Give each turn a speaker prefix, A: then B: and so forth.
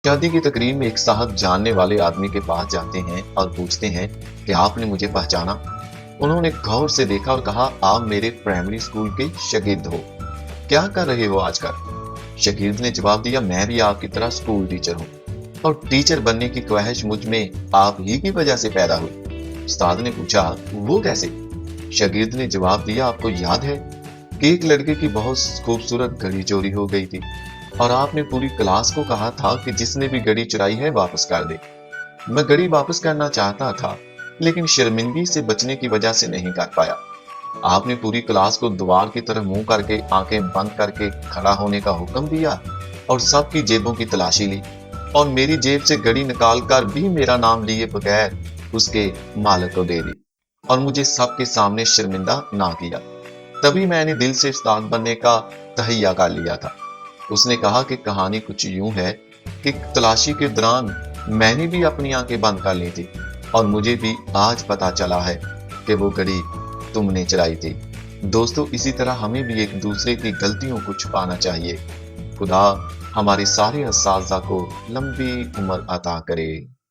A: शादी की तकरीब में एक साहब जानने वाले आदमी के पास जाते हैं और पूछते हैं कि आपने मुझे पहचाना। उन्होंने गौर से देखा और कहा, आप मेरे प्राइमरी स्कूल के शागिर्द हो। क्या कर रहे हो आजकल? शागिर्द ने जवाब दिया, मैं भी आपकी तरह स्कूल टीचर हूँ और टीचर बनने की ख्वाहिश मुझ में आप ही की वजह से पैदा हुई। उस्ताद ने पूछा, वो कैसे? शागिर्द ने जवाब दिया, आपको याद है कि एक लड़के की बहुत खूबसूरत घड़ी चोरी हो गई थी और आपने पूरी क्लास को कहा था कि जिसने भी घड़ी चुराई है वापस कर दे। मैं घड़ी वापस करना चाहता था, लेकिन शर्मिंदगी से बचने की वजह से नहीं कर पाया। आपने पूरी क्लास को दीवार की तरफ मुंह करके आंखें बंद करके खड़ा होने का हुक्म दिया और सबकी जेबों की तलाशी ली और मेरी जेब से घड़ी निकाल कर भी मेरा नाम लिए बगैर उसके मालिक को दे दी और मुझे सबके सामने शर्मिंदा ना किया। तभी मैंने दिल से उस्ताद बनने का तहैया कर लिया था। उसने कहा कि कहानी कुछ यूं है कि तलाशी के दौरान मैंने भी अपनी आंखें बंद कर ली थी और मुझे भी आज पता चला है कि वो घड़ी तुमने चलाई थी। दोस्तों, इसी तरह हमें भी एक दूसरे की गलतियों को छुपाना चाहिए। खुदा हमारे सारे असातिज़ा को लंबी उम्र अता करे।